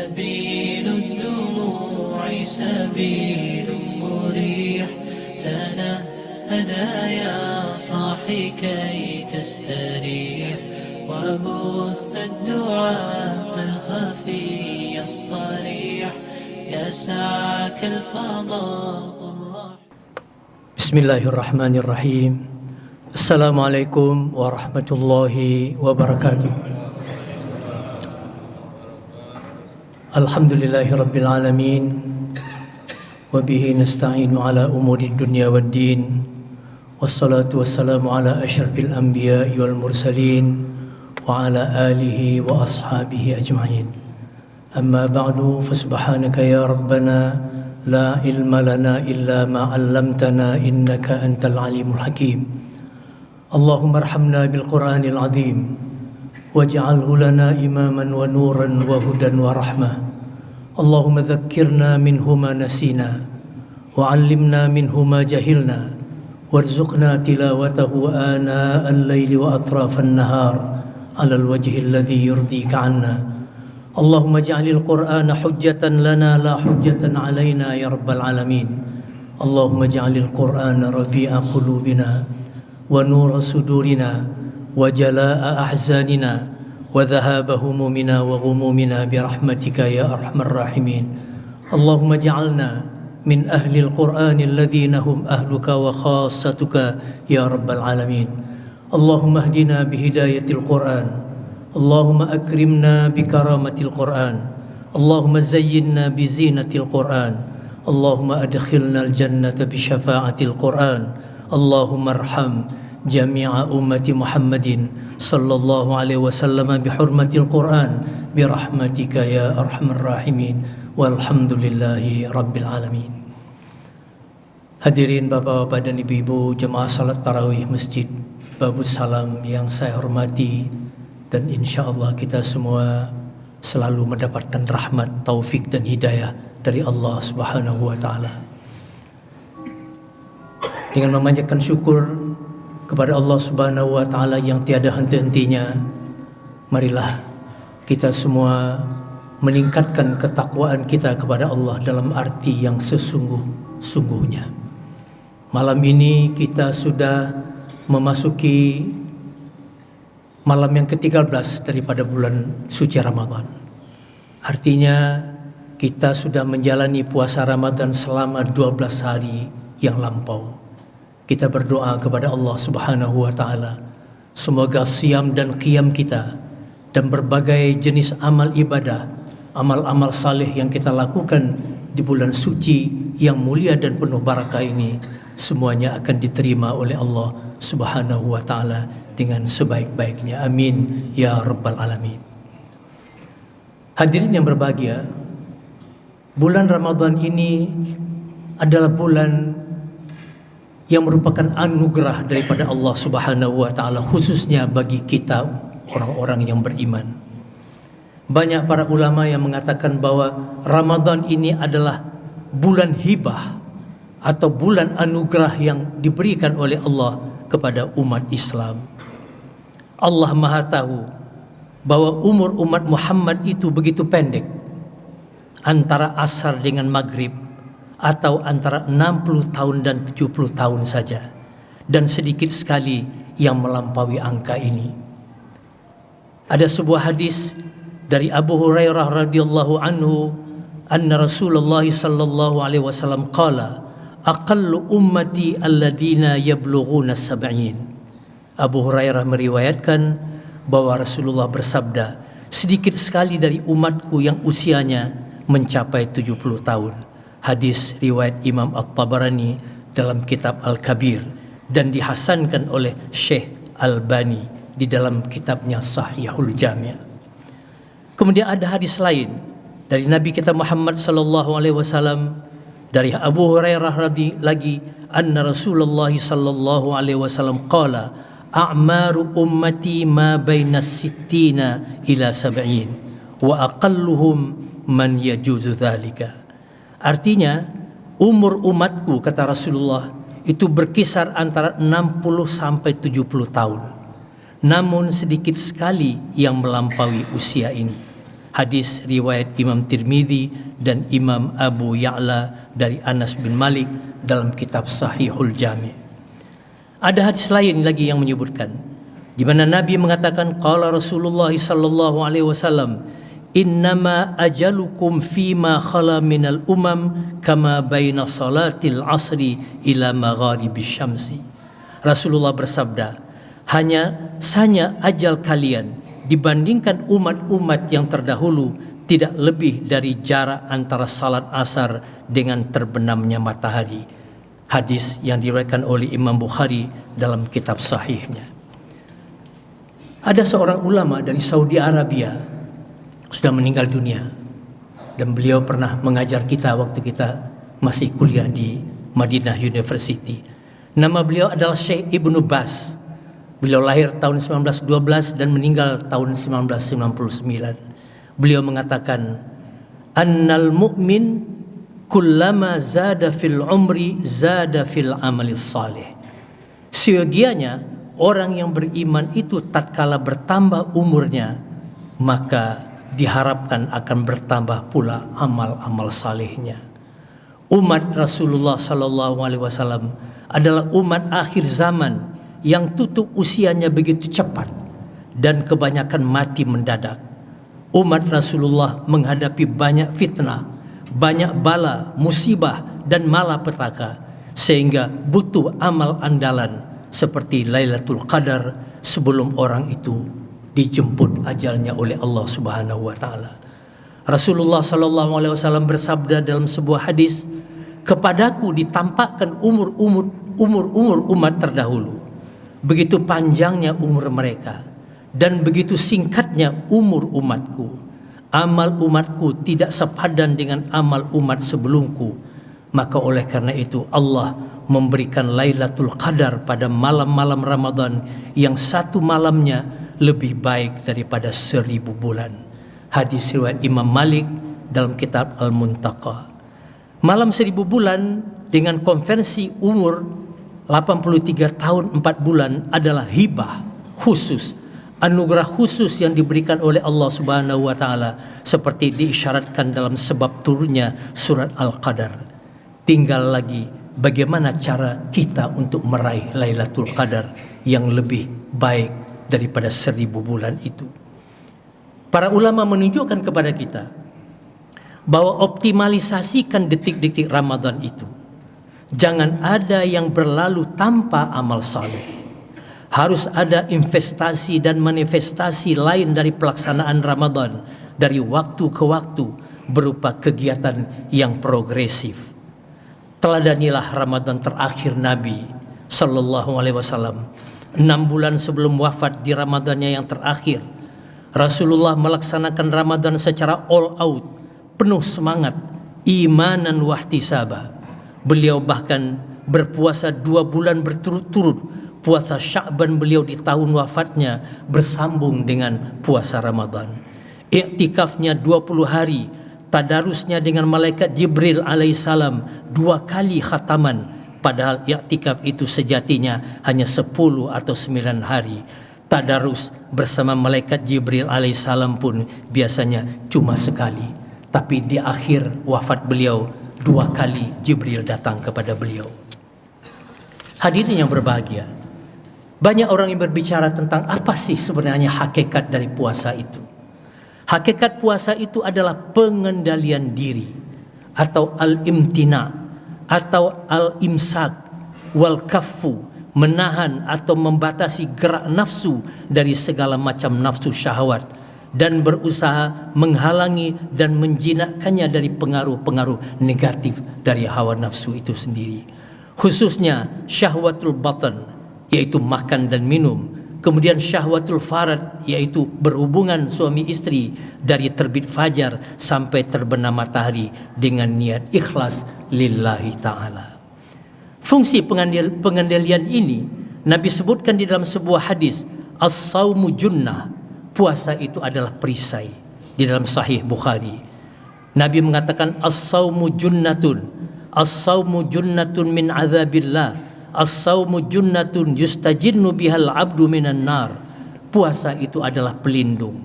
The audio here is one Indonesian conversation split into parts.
سبيل الدموع سبيل مريح تنهدى يا صاحي كي تستريح وبث الدعاء الخفي الصريح يسعك الفضاء الرحيم. بسم الله الرحمن الرحيم. Assalamualaikum warahmatullahi wabarakatuh. Alhamdulillahi rabbil alamin. Wabihi nasta'inu ala umuri dunya wad din. Wassalatu wassalamu ala asyrafil anbiya'i wal mursalin wa ala alihi wa ashabihi ajma'in. Amma ba'du, fasubhanaka ya rabbana la ilma lana illa ma 'allamtana innaka antal alimul hakim. Allahumma arhamna bil Qur'anil azim waj'alhu lana imaman wa nuran wa hudan wa rahmah. Allahumma dhakkirna minhu ma nasina wa 'allimna minhu ma jahilna warzuqna tilawatahu ana al-laili wa atrafan nahar 'ala al-wajhi alladhi yurdika 'anna. Allahumma ij'alil Qur'ana hujjatan lana la hujjatan 'alaina ya rabbal alamin. Allahumma ij'alil Qur'ana rabi'a qulubina wa nura sudurina wa jalaa'a ahzanina wa dhahaba humumina wa ghumumina birahmatika ya arhamar rahimin. Allahumma ja'alna min ahli al-Qur'ani alladhina hum ahluka wa khassatuka ya rabbal alamin. Allahumma hdina bihidayatil Qur'an. Allahumma akrimna bikaramatil Qur'an. Allahumma zayyinna bizinatil Qur'an. Allahumma adkhilna al-jannata bisyafa'atil Qur'an. Allahumma arham jami'a ummati Muhammadin sallallahu alaihi wasallam bihurmatil Qur'an birahmatika ya arhamar rahimin walhamdulillahi rabbil alamin. Hadirin bapak-bapak dan ibu-ibu jemaah salat tarawih Masjid Babus Salam yang saya hormati, dan insyaallah kita semua selalu mendapatkan rahmat, taufik dan hidayah dari Allah Subhanahu wa taala. Dengan memanjatkan syukur kepada Allah Subhanahu wa taala yang tiada henti-hentinya, marilah kita semua meningkatkan ketakwaan kita kepada Allah dalam arti yang sesungguh-sungguhnya. Malam ini kita sudah memasuki malam yang ke-13 daripada bulan suci Ramadan. Artinya kita sudah menjalani puasa Ramadan selama 12 hari yang lampau. Kita berdoa kepada Allah Subhanahu wa taala, semoga siam dan qiyam kita dan berbagai jenis amal ibadah, amal-amal saleh yang kita lakukan di bulan suci yang mulia dan penuh barakah ini semuanya akan diterima oleh Allah Subhanahu wa taala dengan sebaik-baiknya. Amin ya rabbal alamin. Hadirin yang berbahagia, bulan Ramadan ini adalah bulan yang merupakan anugerah daripada Allah Subhanahu wa taala khususnya bagi kita orang-orang yang beriman. Banyak para ulama yang mengatakan bahwa Ramadan ini adalah bulan hibah atau bulan anugerah yang diberikan oleh Allah kepada umat Islam. Allah Maha tahu bahwa umur umat Muhammad itu begitu pendek, antara asar dengan maghrib, atau antara 60 tahun dan 70 tahun saja, dan sedikit sekali yang melampaui angka ini. Ada sebuah hadis dari Abu Hurairah radhiyallahu anhu, anna Rasulullah sallallahu alaihi wasallam qala aqallu ummati alladina yablughuna sab'in. Abu Hurairah meriwayatkan bahwa Rasulullah bersabda, sedikit sekali dari umatku yang usianya mencapai 70 tahun. Hadis riwayat Imam At-Tabarani dalam kitab Al-Kabir dan dihasankan oleh Syekh Albani di dalam kitabnya Sahihul Jami'. Kemudian ada hadis lain dari Nabi kita Muhammad sallallahu alaihi wasallam dari Abu Hurairah lagi, anna Rasulullah sallallahu alaihi wasallam qala a'maru ummati ma baina sittina ila sab'in wa aqalluhum man yajuzu dzalika. Artinya umur umatku, kata Rasulullah, itu berkisar antara 60 sampai 70 tahun. Namun sedikit sekali yang melampaui usia ini. Hadis riwayat Imam Tirmidzi dan Imam Abu Ya'la dari Anas bin Malik dalam kitab Sahihul Jami'. Ada hadis lain lagi yang menyebutkan di mana Nabi mengatakan qala Rasulullah sallallahu alaihi wasallam innama ajalukum fima khala minal umam kama baina salatil asri ila magharibis syamsi. Rasulullah bersabda, hanya ajal kalian dibandingkan umat-umat yang terdahulu tidak lebih dari jarak antara salat asar dengan terbenamnya matahari. Hadis yang diriwayatkan oleh Imam Bukhari dalam kitab sahihnya. Ada seorang ulama dari Saudi Arabia sudah meninggal dunia dan beliau pernah mengajar kita waktu kita masih kuliah di Madinah University. Nama beliau adalah Syekh Ibnu Baz. Beliau lahir tahun 1912 dan meninggal tahun 1999. Beliau mengatakan, annal mu'min kullama zada fil umri zada fil amalis salih. Seyogianya orang yang beriman itu tatkala bertambah umurnya, maka diharapkan akan bertambah pula amal-amal salehnya. Umat Rasulullah sallallahu alaihi wasallam adalah umat akhir zaman yang tutup usianya begitu cepat dan kebanyakan mati mendadak. Umat Rasulullah menghadapi banyak fitnah, banyak bala, musibah dan malapetaka sehingga butuh amal andalan seperti Lailatul Qadar sebelum orang itu dijemput ajalnya oleh Allah Subhanahu wa taala. Rasulullah sallallahu alaihi wasallam bersabda dalam sebuah hadis, "Kepadaku ditampakkan umur umat terdahulu. Begitu panjangnya umur mereka dan begitu singkatnya umur umatku. Amal umatku tidak sepadan dengan amal umat sebelumku. Maka oleh karena itu Allah memberikan Lailatul Qadar pada malam-malam Ramadan yang satu malamnya lebih baik daripada 1000 bulan." Hadis riwayat Imam Malik dalam kitab Al-Muntaqa. Malam 1000 bulan dengan konversi umur 83 tahun 4 bulan adalah hibah khusus, anugerah khusus yang diberikan oleh Allah Subhanahu wa taala seperti diisyaratkan dalam sebab turunnya surat Al-Qadar. Tinggal lagi bagaimana cara kita untuk meraih Lailatul Qadar yang lebih baik daripada 1000 bulan itu. Para ulama menunjukkan kepada kita bahwa optimalisasikan detik-detik Ramadan itu. Jangan ada yang berlalu tanpa amal saleh. Harus ada investasi dan manifestasi lain dari pelaksanaan Ramadan dari waktu ke waktu berupa kegiatan yang progresif. Teladanilah Ramadan terakhir Nabi sallallahu alaihi wasallam. 6 bulan sebelum wafat di Ramadannya yang terakhir, Rasulullah melaksanakan Ramadan secara all out, penuh semangat, imanan wahtisaba. Beliau bahkan berpuasa 2 bulan berturut-turut. Puasa Sya'ban beliau di tahun wafatnya bersambung dengan puasa Ramadan. Iktikafnya 20 hari, tadarusnya dengan malaikat Jibril alaihissalam 2 kali khataman. Padahal iktikaf itu sejatinya hanya 10 atau 9 hari. Tadarus bersama malaikat Jibril alaihissalam pun biasanya cuma sekali. Tapi di akhir wafat beliau 2 kali Jibril datang kepada beliau. Hadirin yang berbahagia, banyak orang yang berbicara tentang apa sih sebenarnya hakikat dari puasa itu. Hakikat puasa itu adalah pengendalian diri atau al-imtina atau al-imsak wal kaffu, menahan atau membatasi gerak nafsu dari segala macam nafsu syahwat dan berusaha menghalangi dan menjinakkannya dari pengaruh-pengaruh negatif dari hawa nafsu itu sendiri. Khususnya syahwatul batan, yaitu makan dan minum. Kemudian syahwatul farad, yaitu berhubungan suami istri dari terbit fajar sampai terbenam matahari dengan niat ikhlas lillahi ta'ala. Fungsi pengendalian ini Nabi sebutkan di dalam sebuah hadis, as-saumu junnah. Puasa itu adalah perisai. Di dalam Sahih Bukhari, Nabi mengatakan as-saumu junnatun, as-saumu junnatun min azabillah, as-saumu junnatun yustajinnu bihal abdu minan nar. Puasa itu adalah pelindung.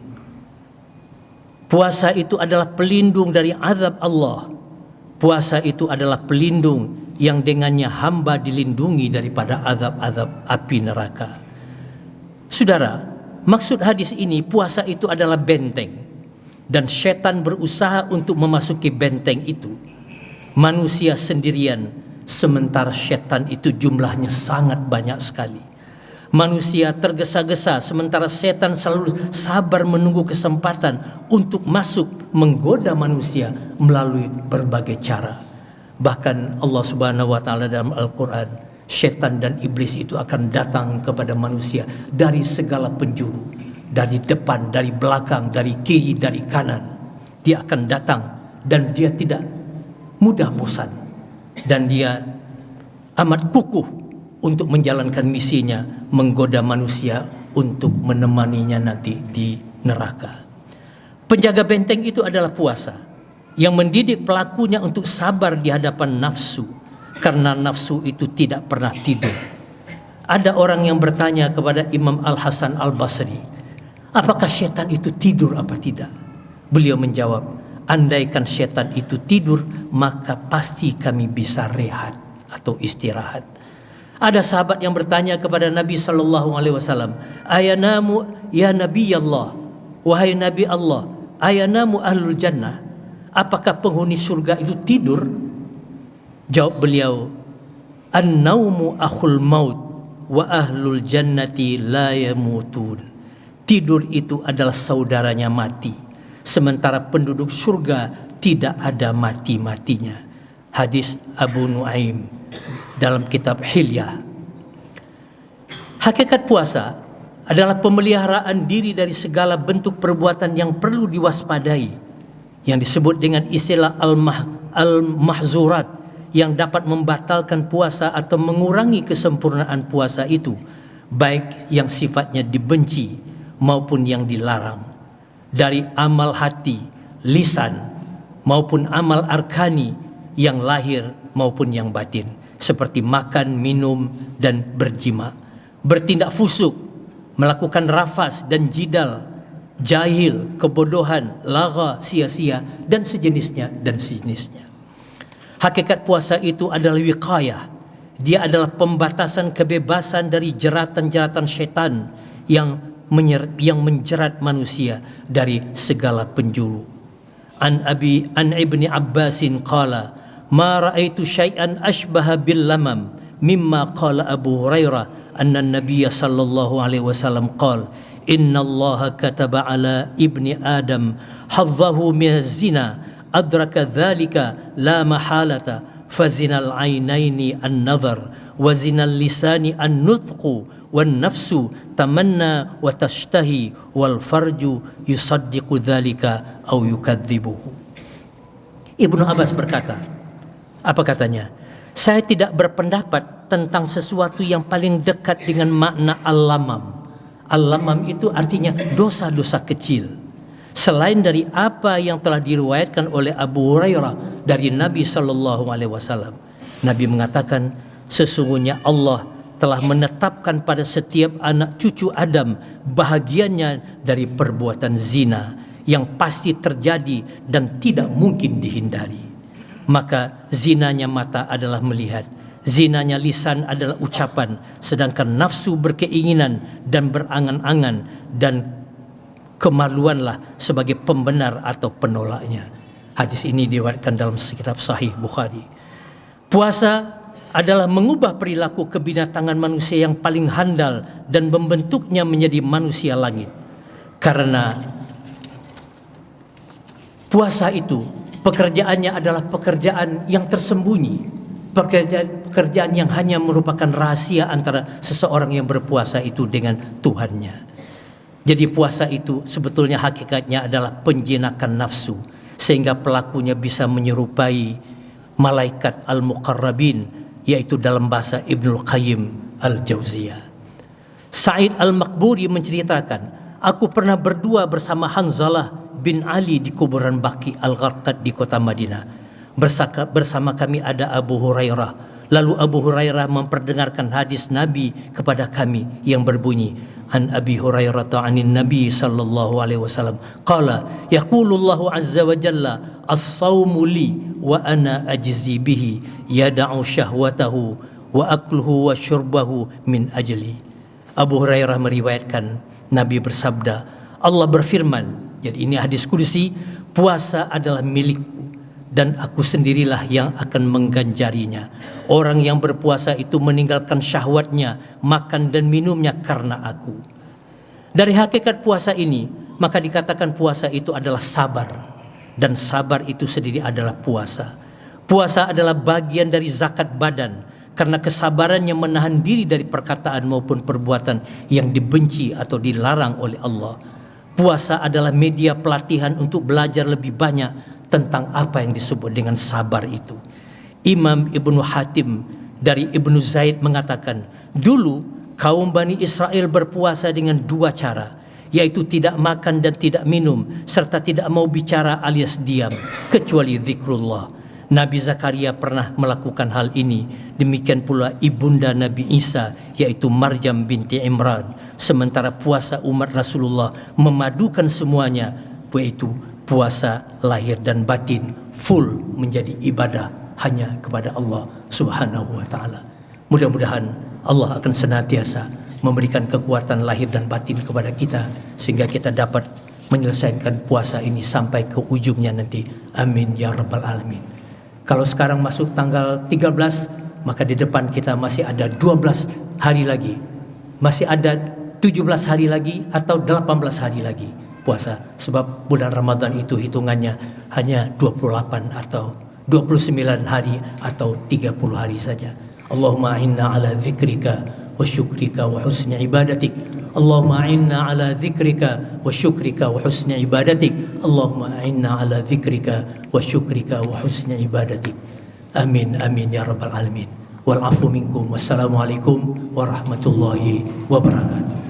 Puasa itu adalah pelindung dari azab Allah. Puasa itu adalah pelindung yang dengannya hamba dilindungi daripada azab-azab api neraka. Saudara, maksud hadis ini, puasa itu adalah benteng, dan setan berusaha untuk memasuki benteng itu. Manusia sendirian, sementara setan itu jumlahnya sangat banyak sekali. Manusia tergesa-gesa, sementara setan selalu sabar menunggu kesempatan untuk masuk menggoda manusia melalui berbagai cara. Bahkan Allah Subhanahu wa taala dalam Al-Qur'an, setan dan iblis itu akan datang kepada manusia dari segala penjuru, dari depan, dari belakang, dari kiri, dari kanan. Dia akan datang dan dia tidak mudah bosan, dan dia amat kukuh untuk menjalankan misinya, menggoda manusia untuk menemaninya nanti di neraka. Penjaga benteng itu adalah puasa, yang mendidik pelakunya untuk sabar di hadapan nafsu, karena nafsu itu tidak pernah tidur. Ada orang yang bertanya kepada Imam Al-Hasan Al-Basri, apakah setan itu tidur apa tidak? Beliau menjawab, andaikan setan itu tidur, maka pasti kami bisa rehat atau istirahat. Ada sahabat yang bertanya kepada Nabi sallallahu alaihi wasallam, "Ayanamu ya Nabi Allah, wahai Nabi Allah, ayanamu ahlul jannah? Apakah penghuni surga itu tidur?" Jawab beliau, "An-naumu akhul maut wa ahlul jannati la yamutun." Tidur itu adalah saudaranya mati, sementara penduduk surga tidak ada mati-matinya. Hadis Abu Nuaim dalam kitab Hilyah. Hakikat puasa adalah pemeliharaan diri dari segala bentuk perbuatan yang perlu diwaspadai, yang disebut dengan istilah al-mahzurat, yang dapat membatalkan puasa atau mengurangi kesempurnaan puasa itu, baik yang sifatnya dibenci maupun yang dilarang, dari amal hati, lisan, maupun amal arkani yang lahir maupun yang batin, seperti makan, minum, dan berjima, bertindak fusuk, melakukan rafas dan jidal, jahil, kebodohan, lagha, sia-sia, dan sejenisnya. Hakikat puasa itu adalah wiqayah. Dia adalah pembatasan kebebasan dari jeratan-jeratan syaitan yang menjerat manusia dari segala penjuru. An Ibni Abbasin qala, ma ra'aitu syai'an ashbaha bil lamam mimma qala Abu Hurairah anna an-nabiy sallallahu alaihi wasallam qala inna Allah kataba ala ibni Adam hadzahu min az-zina adraka dzalika la mahalata fazinal ainaini an-nazar wa zinal lisani an-nutqu wan nafsu tamanna wa tashtahi wal farju yusaddiqu dzalika aw yukadzibuhu. Ibnu Abbas berkata, apa katanya? Saya tidak berpendapat tentang sesuatu yang paling dekat dengan makna al-lamam. Al-lamam itu artinya dosa-dosa kecil, selain dari apa yang telah diriwayatkan oleh Abu Hurairah dari Nabi sallallahu alaihi wasallam. Nabi mengatakan, sesungguhnya Allah telah menetapkan pada setiap anak cucu Adam bahagiannya dari perbuatan zina yang pasti terjadi dan tidak mungkin dihindari. Maka zinanya mata adalah melihat, zinanya lisan adalah ucapan, sedangkan nafsu berkeinginan dan berangan-angan, dan kemaluanlah sebagai pembenar atau penolaknya. Hadis ini diriwayatkan dalam kitab Sahih Bukhari. Puasa adalah mengubah perilaku kebinatangan manusia yang paling handal dan membentuknya menjadi manusia langit. Karena puasa itu pekerjaannya adalah pekerjaan yang tersembunyi, pekerjaan yang hanya merupakan rahasia antara seseorang yang berpuasa itu dengan Tuhannya. Jadi puasa itu sebetulnya hakikatnya adalah penjinakan nafsu, sehingga pelakunya bisa menyerupai malaikat al-muqarrabin, yaitu dalam bahasa Ibnul Qayyim al-Jauziyah. Sa'id al-Maqburi menceritakan, aku pernah berdua bersama Hanzalah bin Ali di kuburan Baqi al-Gharqad di kota Madinah. Bersama kami ada Abu Hurairah. Lalu Abu Hurairah memperdengarkan hadis Nabi kepada kami yang berbunyi, an Abi Hurairah 'anil Nabi sallallahu alaihi wasallam qala yaqulullahu azza wa jalla as-saumu li wa ana ajzi bihi yada'u syahwatahu wa akluhu wa syurbahu min ajli. Abu Hurairah meriwayatkan Nabi bersabda, Allah berfirman, jadi ini hadis kursi, puasa adalah milikku dan aku sendirilah yang akan mengganjarinya. Orang yang berpuasa itu meninggalkan syahwatnya, makan dan minumnya karena aku. Dari hakikat puasa ini, maka dikatakan puasa itu adalah sabar. Dan sabar itu sendiri adalah puasa. Puasa adalah bagian dari zakat badan, karena kesabarannya menahan diri dari perkataan maupun perbuatan yang dibenci atau dilarang oleh Allah. Puasa adalah media pelatihan untuk belajar lebih banyak tentang apa yang disebut dengan sabar itu. Imam Ibnu Hatim dari Ibnu Zaid mengatakan, dulu kaum Bani Israel berpuasa dengan dua cara, yaitu tidak makan dan tidak minum, serta tidak mau bicara alias diam, kecuali zikrullah. Nabi Zakaria pernah melakukan hal ini. Demikian pula ibunda Nabi Isa, yaitu Maryam binti Imran. Sementara puasa umat Rasulullah memadukan semuanya, yaitu puasa lahir dan batin, full menjadi ibadah hanya kepada Allah Subhanahu wa taala. Mudah-mudahan Allah akan senantiasa memberikan kekuatan lahir dan batin kepada kita sehingga kita dapat menyelesaikan puasa ini sampai ke ujungnya nanti. Amin ya rabbal alamin. Kalau sekarang masuk tanggal 13, maka di depan kita masih ada 12 hari lagi. Masih ada 17 hari lagi atau 18 hari lagi puasa. Sebab bulan Ramadan itu hitungannya hanya 28 atau 29 hari atau 30 hari saja. Allahumma inna ala dzikrika wa syukrika wa husni ibadatik. Allahumma inna ala dzikrika wa syukrika wa husni ibadatik. Allahumma inna ala dzikrika wa syukrika wa husni ibadatik. Amin amin ya rabbal alamin. Wal afu minkum. Wassalamualaikum warahmatullahi wabarakatuh.